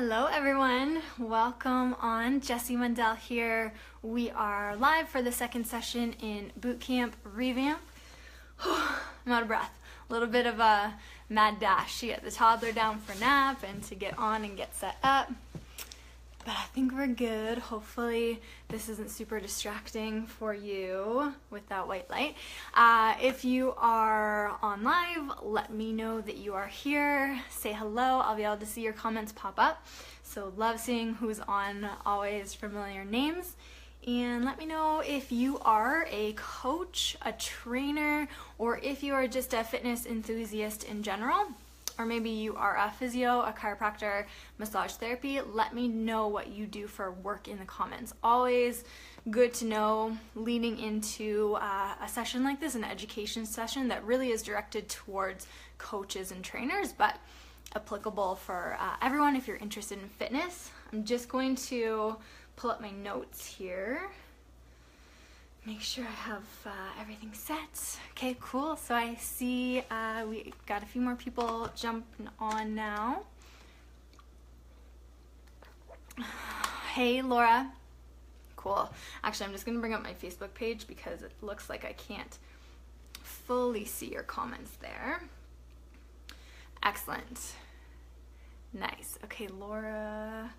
Hello everyone, welcome on. Jessie Mundell here. We are live for the second session in Bootcamp Revamp. I'm out of breath. A little bit of a mad dash to get the toddler down for nap and to get on and get set up. But I think we're good. Hopefully this isn't super distracting for you with that white light. If you are on live, let me know that you are here. Say hello. I'll be able to see your comments pop up. So love seeing who's on, always familiar names. And let me know if you are a coach, a trainer, or if you are just a fitness enthusiast in general. Or maybe you are a physio, a chiropractor, massage therapy. Let me know what you do for work in the comments. Always good to know leading into a session like this, an education session that really is directed towards coaches and trainers, but applicable for everyone if you're interested in fitness. I'm just going to pull up my notes here. Make sure I have everything set. Okay, cool. So I see we got a few more people jumping on now. Hey, Laura. Cool. Actually, I'm just going to bring up my Facebook page because it looks like I can't fully see your comments there. Excellent. Nice. Okay, Laura.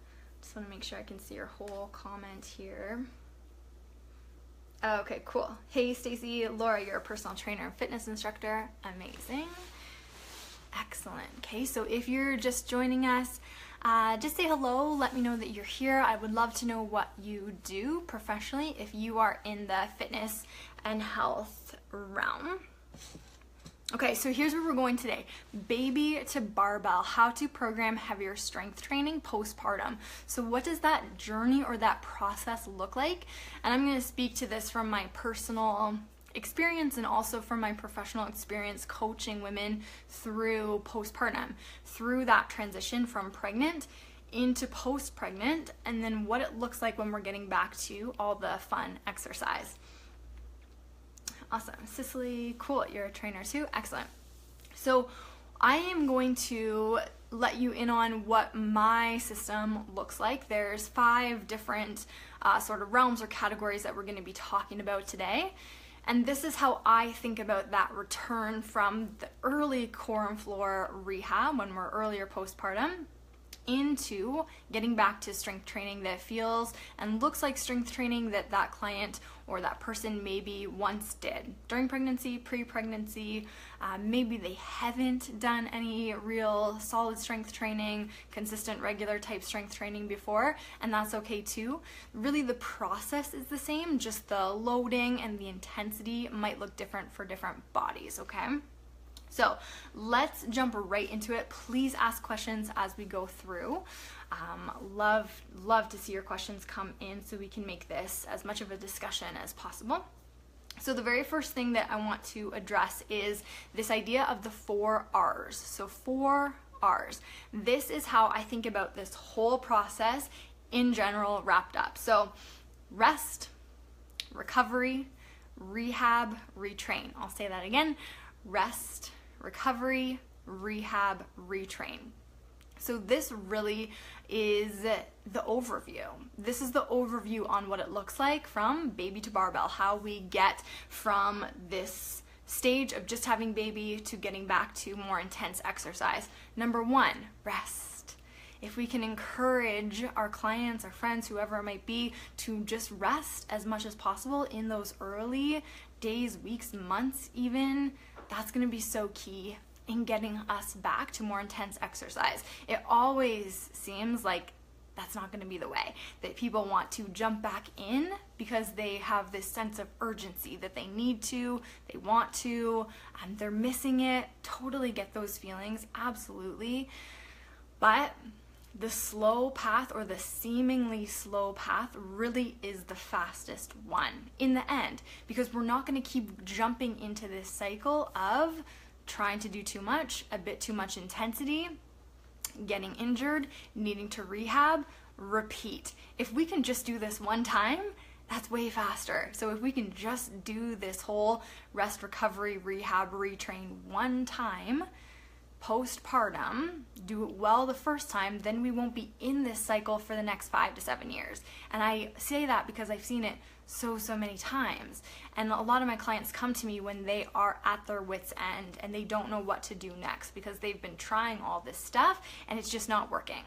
Just want to make sure I can see your whole comment here. Okay, cool. Hey, Stacy. Laura, you're a personal trainer and fitness instructor. Amazing. Excellent. Okay, so if you're just joining us, just say hello. Let me know that you're here. I would love to know what you do professionally if you are in the fitness and health realm. Okay, so here's where we're going today. Baby to barbell, how to program heavier strength training postpartum. So what does that journey or that process look like? And I'm gonna speak to this from my personal experience and also from my professional experience coaching women through postpartum, through that transition from pregnant into post-pregnant, and then what it looks like when we're getting back to all the fun exercise. Awesome. Cicely, cool. You're a trainer too. Excellent. So I am going to let you in on what my system looks like. There's 5 different sort of realms or categories that we're going to be talking about today. And this is how I think about that return from the early core and floor rehab when we're earlier postpartum into getting back to strength training that feels and looks like strength training that that client or that person maybe once did during pregnancy, pre-pregnancy. Maybe they haven't done any real solid strength training, consistent regular type strength training before, and that's okay too. Really the process is the same, just the loading and the intensity might look different for different bodies, okay? So let's jump right into it. Please ask questions as we go through. Love to see your questions come in so we can make this as much of a discussion as possible. So the very first thing that I want to address is this idea of the 4 R's. So 4 R's. This is how I think about this whole process in general wrapped up. So rest, recovery, rehab, retrain. I'll say that again. Rest, recovery, rehab, retrain. So this really is the overview. This is the overview on what it looks like from baby to barbell, how we get from this stage of just having baby to getting back to more intense exercise. Number 1, rest. If we can encourage our clients, our friends, whoever it might be, to just rest as much as possible in those early days, weeks, months even, that's going to be so key in getting us back to more intense exercise. It always seems like that's not going to be the way, that people want to jump back in because they have this sense of urgency that they need to, they want to, and they're missing it. Totally get those feelings, absolutely. But the slow path, or the seemingly slow path, really is the fastest one in the end, because we're not going to keep jumping into this cycle of trying to do too much, a bit too much intensity, getting injured, needing to rehab, repeat. If we can just do this one time, that's way faster. So if we can just do this whole rest, recovery, rehab, retrain one time, postpartum, do it well the first time, then we won't be in this cycle for the next 5 to 7 years. And I say that because I've seen it so many times. And a lot of my clients come to me when they are at their wits' end and they don't know what to do next because they've been trying all this stuff and it's just not working.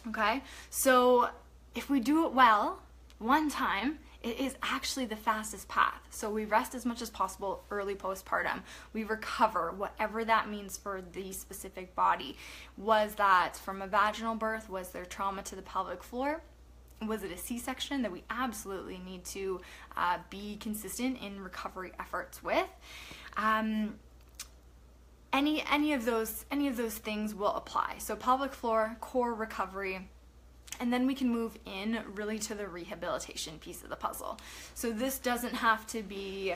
Okay? So if we do it well one time, it is actually the fastest path. So we rest as much as possible early postpartum. We recover, whatever that means for the specific body. Was that from a vaginal birth? Was there trauma to the pelvic floor? Was it a C-section that we absolutely need to be consistent in recovery efforts with? Any of those things will apply. So pelvic floor, core recovery, and then we can move in really to the rehabilitation piece of the puzzle. So this doesn't have to be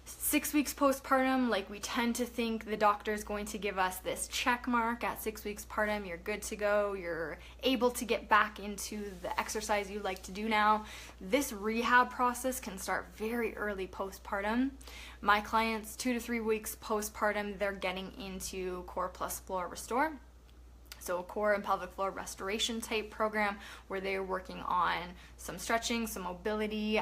6 weeks postpartum, like we tend to think the doctor is going to give us this check mark at 6 weeks postpartum, you're good to go, you're able to get back into the exercise you like to do now. This rehab process can start very early postpartum. My clients, 2 to 3 weeks postpartum, they're getting into core plus floor restore. So a core and pelvic floor restoration type program where they're working on some stretching, some mobility,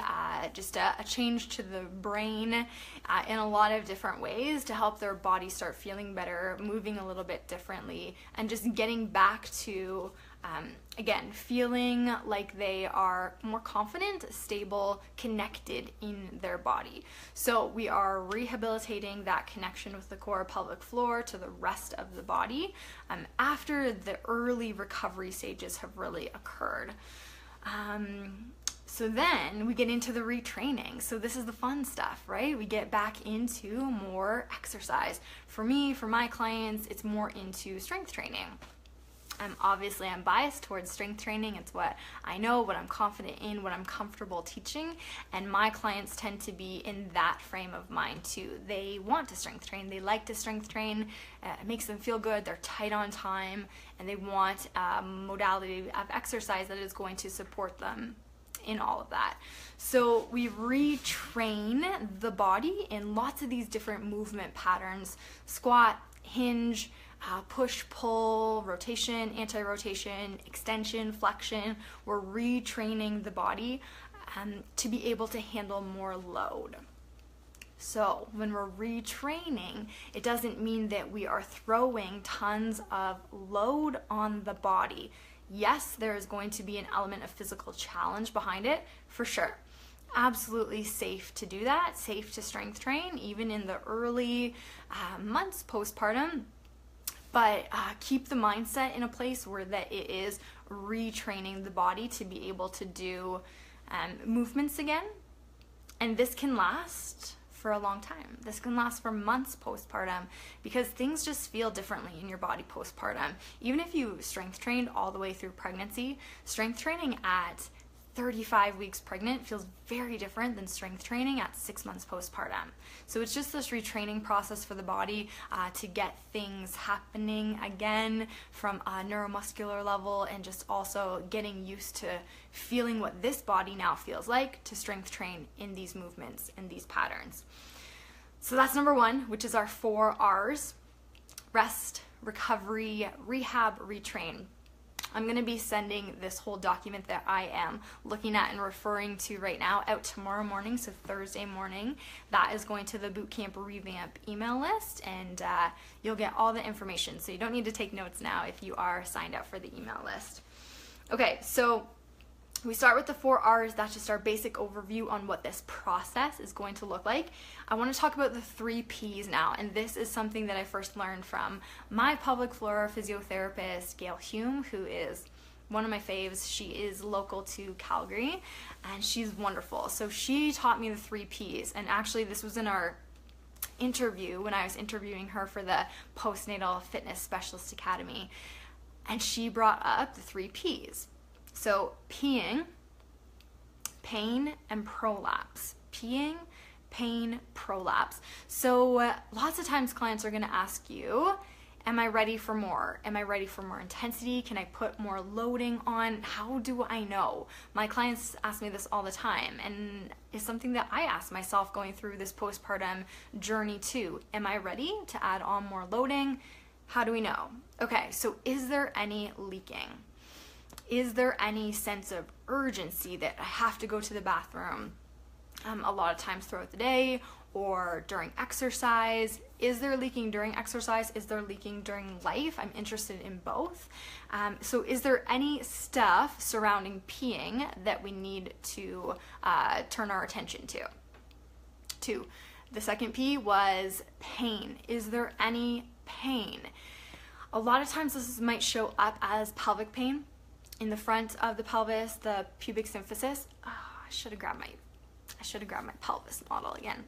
just a change to the brain in a lot of different ways to help their body start feeling better, moving a little bit differently, and just getting back to, again, feeling like they are more confident, stable, connected in their body. So we are rehabilitating that connection with the core pelvic floor to the rest of the body after the early recovery stages have really occurred. So then we get into the retraining. So this is the fun stuff, right? We get back into more exercise. For me, for my clients, it's more into strength training. Obviously, I'm biased towards strength training. It's what I know, what I'm confident in, what I'm comfortable teaching, and my clients tend to be in that frame of mind too. They want to strength train, they like to strength train, it makes them feel good, they're tight on time, and they want a modality of exercise that is going to support them in all of that. So we retrain the body in lots of these different movement patterns: squat, hinge, push, pull, rotation, anti-rotation, extension, flexion. We're retraining the body to be able to handle more load. So when we're retraining, it doesn't mean that we are throwing tons of load on the body. Yes, there is going to be an element of physical challenge behind it, for sure. Absolutely safe to do that, safe to strength train, even in the early months postpartum. But keep the mindset in a place where that it is retraining the body to be able to do movements again. And this can last for a long time. This can last for months postpartum because things just feel differently in your body postpartum. Even if you strength trained all the way through pregnancy, strength training at 35 weeks pregnant feels very different than strength training at 6 months postpartum. So it's just this retraining process for the body to get things happening again from a neuromuscular level, and just also getting used to feeling what this body now feels like to strength train in these movements and these patterns. So that's number 1, which is our 4 R's: rest, recovery, rehab, retrain. I'm going to be sending this whole document that I am looking at and referring to right now out tomorrow morning, so Thursday morning. That is going to the Bootcamp Revamp email list, and you'll get all the information. So you don't need to take notes now if you are signed up for the email list. Okay, so we start with the 4 R's. That's just our basic overview on what this process is going to look like. I want to talk about the 3 P's now, and this is something that I first learned from my pelvic floor physiotherapist, Gail Hume, who is one of my faves. She is local to Calgary, and she's wonderful. So she taught me the 3 P's, and actually this was in our interview when I was interviewing her for the Postnatal Fitness Specialist Academy, and she brought up the 3 P's. So peeing, pain, and prolapse. Peeing, pain, prolapse. So lots of times clients are going to ask you, Am I ready for more? Am I ready for more intensity? Can I put more loading on? How do I know? My clients ask me this all the time, and it's something that I ask myself going through this postpartum journey too. Am I ready to add on more loading? How do we know? Okay, so is there any leaking? Is there any sense of urgency that I have to go to the bathroom a lot of times throughout the day or during exercise? Is there leaking during exercise? Is there leaking during life? I'm interested in both. So is there any stuff surrounding peeing that we need to turn our attention to? Two, the second P was pain. Is there any pain? A lot of times this might show up as pelvic pain in the front of the pelvis, the pubic symphysis. Oh, I should have grabbed my pelvis model again.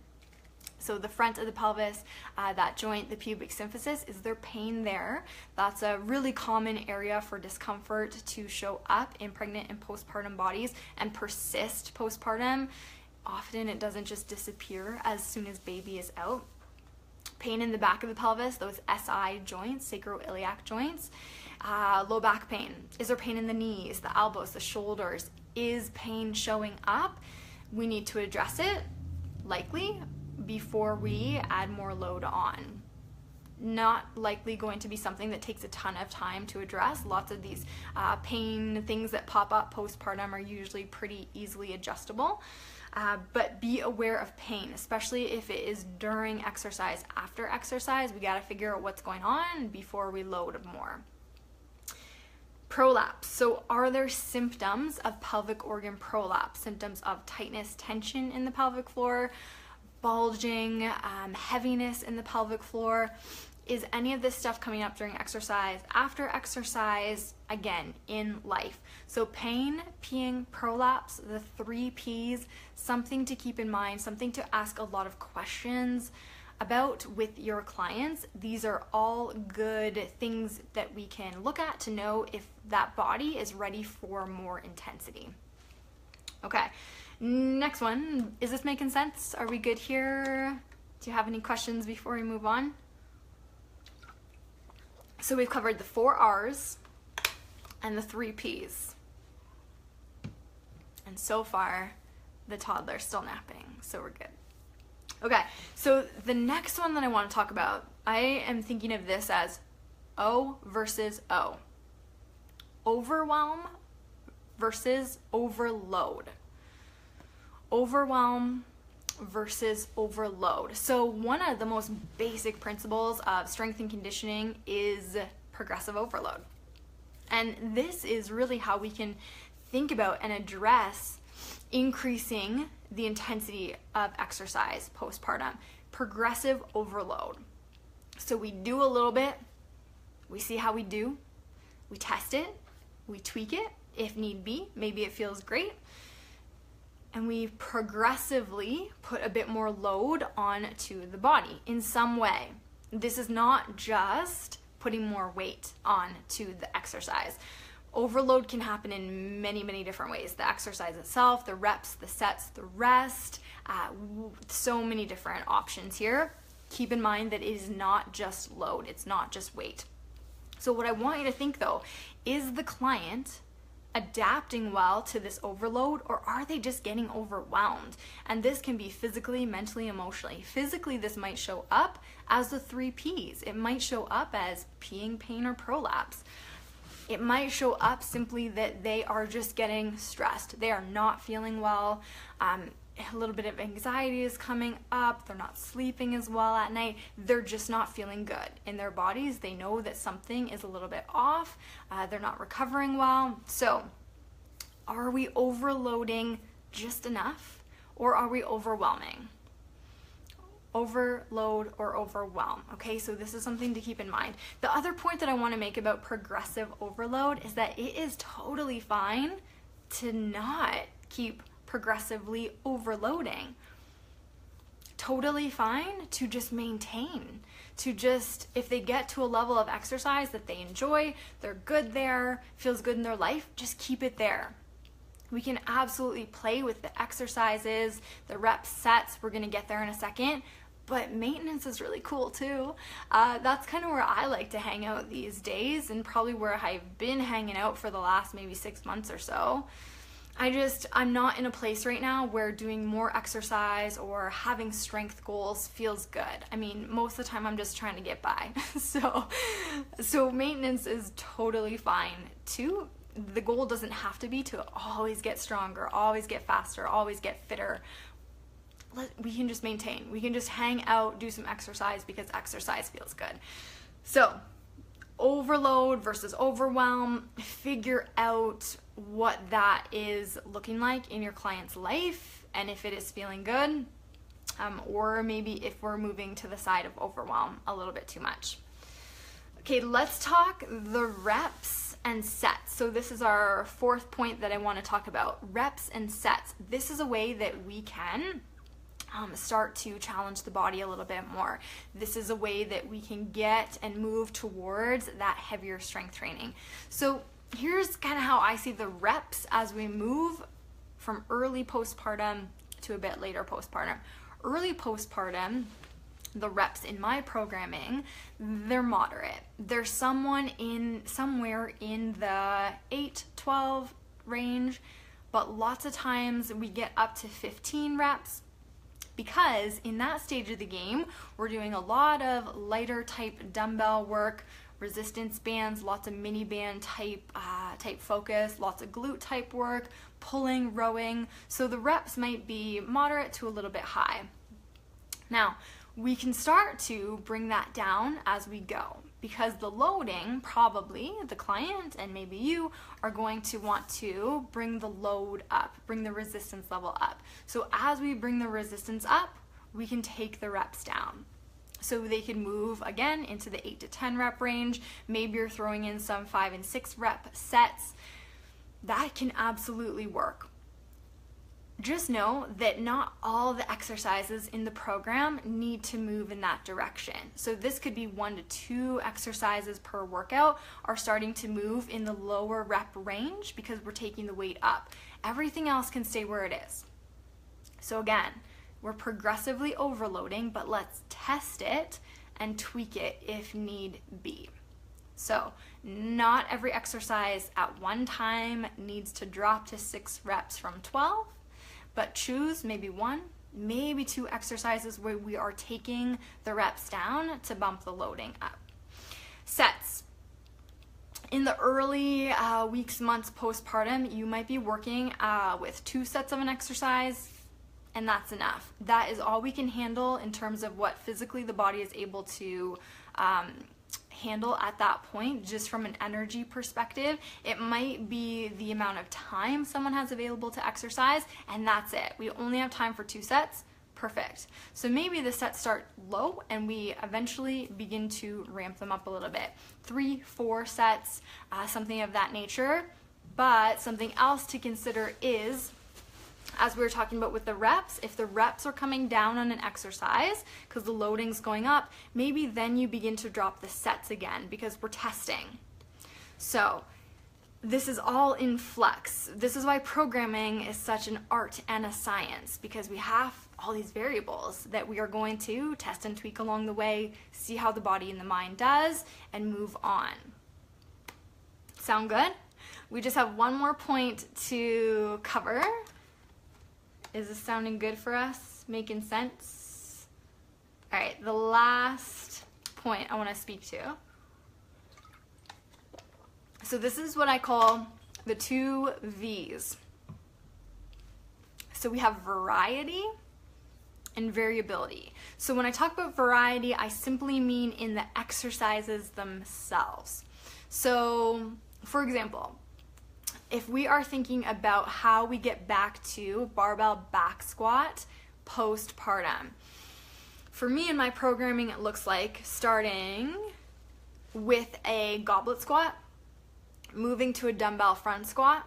So the front of the pelvis, that joint, the pubic symphysis, is there pain there? That's a really common area for discomfort to show up in pregnant and postpartum bodies and persist postpartum. Often it doesn't just disappear as soon as baby is out. Pain in the back of the pelvis, those SI joints, sacroiliac joints. Low back pain. Is there pain in the knees, the elbows, the shoulders? Is pain showing up? We need to address it, likely, before we add more load on. Not likely going to be something that takes a ton of time to address. Lots of these pain things that pop up postpartum are usually pretty easily adjustable. But be aware of pain, especially if it is during exercise. After exercise, we gotta figure out what's going on before we load more. Prolapse. So are there symptoms of pelvic organ prolapse? Symptoms of tightness, tension in the pelvic floor, bulging, heaviness in the pelvic floor? Is any of this stuff coming up during exercise, after exercise, again, in life? So pain, peeing, prolapse, the 3 Ps, something to keep in mind, something to ask a lot of questions about with your clients. These are all good things that we can look at to know if that body is ready for more intensity. Okay, next one. Is this making sense? Are we good here? Do you have any questions before we move on? So we've covered the 4 R's and the 3 P's. And so far, the toddler's still napping, so we're good. Okay, so the next one that I want to talk about, I am thinking of this as O versus O. Overwhelm versus overload. Overwhelm versus overload. So one of the most basic principles of strength and conditioning is progressive overload. And this is really how we can think about and address increasing the intensity of exercise postpartum. Progressive overload. So we do a little bit, we see how we do, we test it, we tweak it if need be, maybe it feels great, and we progressively put a bit more load onto the body in some way. This is not just putting more weight onto the exercise. Overload can happen in many, many different ways. The exercise itself, the reps, the sets, the rest, so many different options here. Keep in mind that it is not just load, it's not just weight. So what I want you to think though, is the client adapting well to this overload, or are they just getting overwhelmed? And this can be physically, mentally, emotionally. Physically, this might show up as the 3 Ps. It might show up as peeing, pain, or prolapse. It might show up simply that they are just getting stressed. They are not feeling well. A little bit of anxiety is coming up. They're not sleeping as well at night. They're just not feeling good in their bodies. They know that something is a little bit off. They're not recovering well. So are we overloading just enough, or are we overwhelming? Overload or overwhelm. Okay, so this is something to keep in mind. The other point that I want to make about progressive overload is that it is totally fine to not keep progressively overloading. Totally fine to just maintain, to just, if they get to a level of exercise that they enjoy, they're good there, feels good in their life, just keep it there. We can absolutely play with the exercises, the reps, sets, we're going to get there in a second, but maintenance is really cool too. That's kind of where I like to hang out these days, and probably where I've been hanging out for the last maybe 6 months or so. I'm not in a place right now where doing more exercise or having strength goals feels good. I mean, most of the time I'm just trying to get by. So maintenance is totally fine too. The goal doesn't have to be to always get stronger, always get faster, always get fitter. We can just maintain. We can just hang out, do some exercise because exercise feels good. So, overload versus overwhelm, figure out what that is looking like in your client's life and if it is feeling good, or maybe if we're moving to the side of overwhelm a little bit too much. Okay, let's talk the reps and sets. So this is our fourth point that I want to talk about, reps and sets. This is a way that we can start to challenge the body a little bit more. This is a way that we can get and move towards that heavier strength training. So here's kind of how I see the reps as we move from early postpartum to a bit later postpartum. Early postpartum, the reps in my programming, they're moderate. They're somewhere in the 8-12 range, but lots of times we get up to 15 reps. Because in that stage of the game, we're doing a lot of lighter type dumbbell work, resistance bands, lots of mini band type focus, lots of glute type work, pulling, rowing. So the reps might be moderate to a little bit high. Now, we can start to bring that down as we go, because the loading, probably the client and maybe you are going to want to bring the load up, bring the resistance level up. So as we bring the resistance up, we can take the reps down. So they can move again into the 8 to 10 rep range. Maybe you're throwing in some 5 and 6 rep sets. That can absolutely work. Just know that not all the exercises in the program need to move in that direction. So this could be 1 to 2 exercises per workout are starting to move in the lower rep range because we're taking the weight up. Everything else can stay where it is. So again, we're progressively overloading, but let's test it and tweak it if need be. So not every exercise at one time needs to drop to 6 reps from 12. But choose maybe 1, maybe 2 exercises where we are taking the reps down to bump the loading up. Sets. In the early weeks, months postpartum, you might be working with 2 sets of an exercise, and that's enough. That is all we can handle in terms of what physically the body is able to handle at that point, just from an energy perspective. It might be the amount of time someone has available to exercise, and that's it. We only have time for 2 sets. Perfect. So maybe the sets start low and we eventually begin to ramp them up a little bit. 3, 4 sets, something of that nature. But something else to consider is, as we were talking about with the reps, if the reps are coming down on an exercise because the loading's going up, maybe then you begin to drop the sets again because we're testing. So this is all in flux. This is why programming is such an art and a science, because we have all these variables that we are going to test and tweak along the way, see how the body and the mind does, and move on. Sound good? We just have one more point to cover. Is this sounding good for us? Making sense? All right, the last point I want to speak to. So this is what I call the 2 V's. So we have variety and variability. So when I talk about variety, I simply mean in the exercises themselves. So, for example, if we are thinking about how we get back to barbell back squat postpartum, for me in my programming, it looks like starting with a goblet squat, moving to a dumbbell front squat,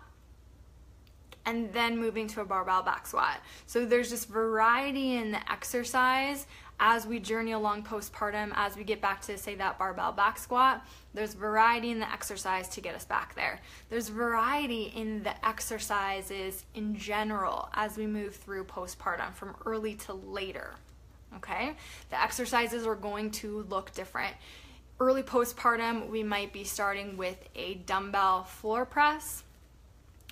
and then moving to a barbell back squat. So there's just variety in the exercise as we journey along postpartum, as we get back to, say, that barbell back squat. There's variety in the exercise to get us back there. There's variety in the exercises in general as we move through postpartum, from early to later. okay? The exercises are going to look different. Early postpartum, we might be starting with a dumbbell floor press.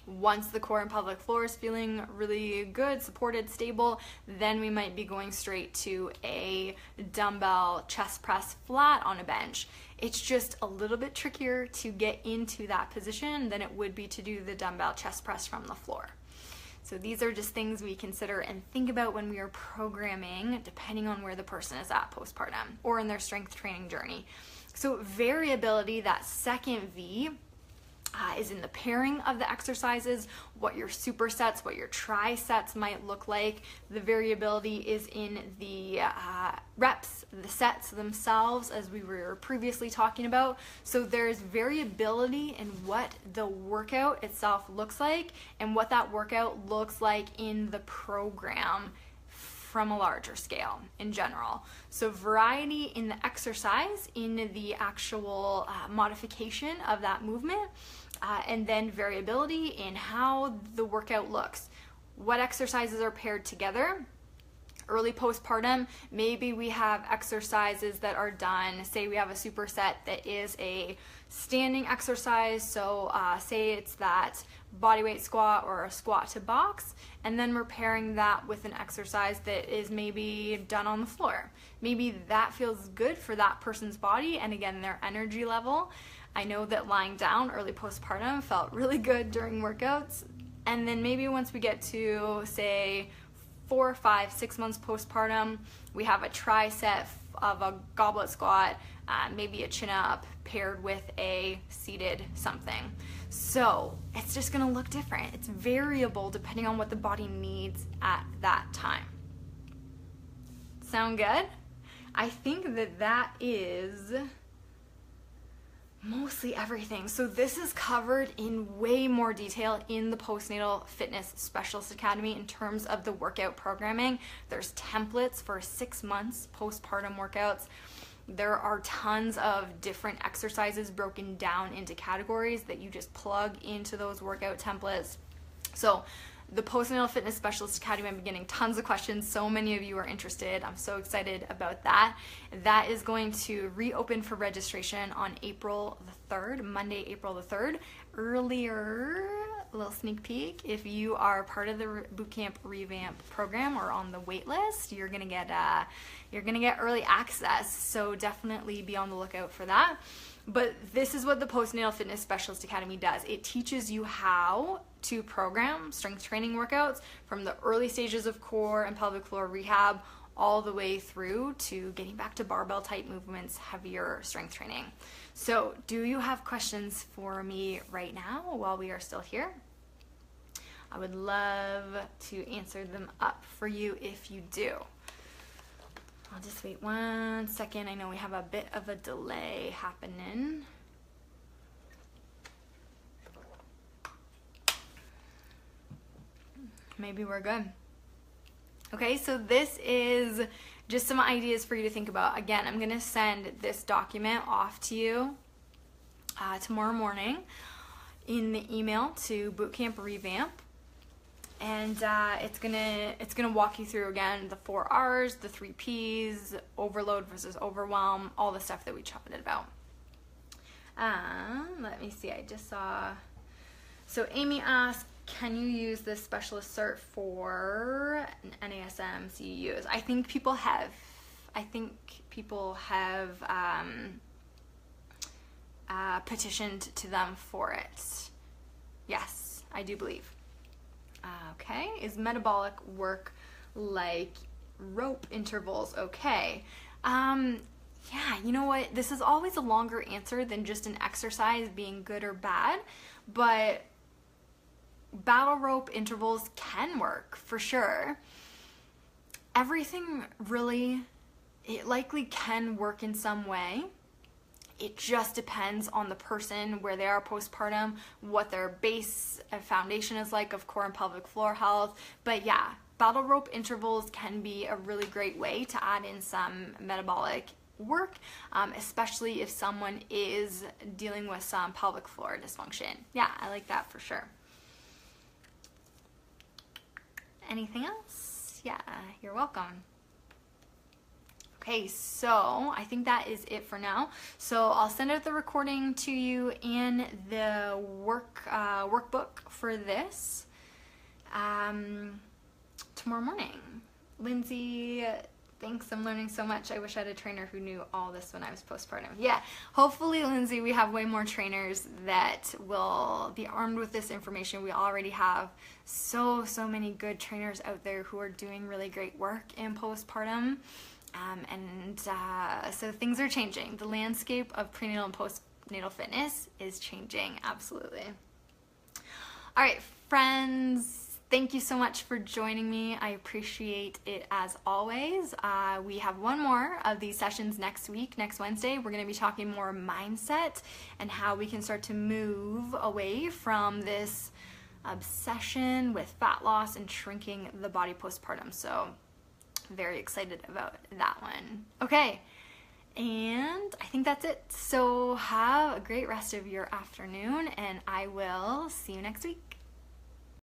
Once the core and pelvic floor is feeling really good, supported, stable, then we might be going straight to a dumbbell chest press flat on a bench. It's just a little bit trickier to get into that position than it would be to do the dumbbell chest press from the floor. So these are just things we consider and think about when we are programming, depending on where the person is at postpartum or in their strength training journey. So variability, that second V, is in the pairing of the exercises, what your supersets, what your trisets might look like. The variability is in the reps, the sets themselves, as we were previously talking about. So there's variability in what the workout itself looks like and what that workout looks like in the program from a larger scale in general. So variety in the exercise, in the actual modification of that movement, and then variability in how the workout looks. What exercises are paired together? Early postpartum, maybe we have exercises that are done, say we have a superset that is a standing exercise, so say it's that bodyweight squat or a squat to box, and then we're pairing that with an exercise that is maybe done on the floor. Maybe that feels good for that person's body and again their energy level. I know that lying down early postpartum felt really good during workouts, and then maybe once we get to say 4, 5, 6 months postpartum, we have a triset of a goblet squat, maybe a chin up paired with a seated something. So it's just gonna look different. It's variable depending on what the body needs at that time. Sound good? I think that is mostly everything. So this is covered in way more detail in the Postnatal Fitness Specialist Academy in terms of the workout programming. There's templates for 6 months postpartum workouts. There are tons of different exercises broken down into categories that you just plug into those workout templates. So the Postnatal Fitness Specialist Academy, I'm getting tons of questions. So many of you are interested. I'm so excited about that. That is going to reopen for registration on April the 3rd, Monday, April the 3rd. Earlier, a little sneak peek, if you are part of the Bootcamp Revamp program or on the wait list, you're gonna get early access. So definitely be on the lookout for that. But this is what the Postnatal Fitness Specialist Academy does. It teaches you how to program strength training workouts from the early stages of core and pelvic floor rehab all the way through to getting back to barbell type movements, heavier strength training. So do you have questions for me right now while we are still here? I would love to answer them up for you if you do. I'll just wait 1 second. I know we have a bit of a delay happening. Maybe we're good. Okay, so this is just some ideas for you to think about. Again, I'm gonna send this document off to you tomorrow morning in the email to Bootcamp Revamp. And it's gonna walk you through again the 4 R's, the 3 P's, overload versus overwhelm, all the stuff that we chatted about. Let me see, I just saw, so Amy asked, can you use this specialist cert for an NASM CEUs? I think people have. Petitioned to them for it. Yes, I do believe. Okay, is metabolic work like rope intervals okay? Yeah, you know what? This is always a longer answer than just an exercise being good or bad, but battle rope intervals can work for sure. Everything really, it likely can work in some way. It just depends on the person, where they are postpartum, what their base and foundation is like of core and pelvic floor health. But yeah, battle rope intervals can be a really great way to add in some metabolic work, especially if someone is dealing with some pelvic floor dysfunction. Yeah, I like that for sure. Anything else? Yeah, you're welcome. Okay, so I think that is it for now. So I'll send out the recording to you and the workbook for this tomorrow morning. Lindsay, thanks. I'm learning so much. I wish I had a trainer who knew all this when I was postpartum. Yeah, hopefully, Lindsay, we have way more trainers that will be armed with this information. We already have so many good trainers out there who are doing really great work in postpartum. So things are changing. The landscape of prenatal and postnatal fitness is changing, absolutely. All right, friends, thank you so much for joining me. I appreciate it as always. We have one more of these sessions next week, next Wednesday. We're going to be talking more mindset and how we can start to move away from this obsession with fat loss and shrinking the body postpartum. So very excited about that one. Okay, and I think that's it. So have a great rest of your afternoon, and I will see you next week.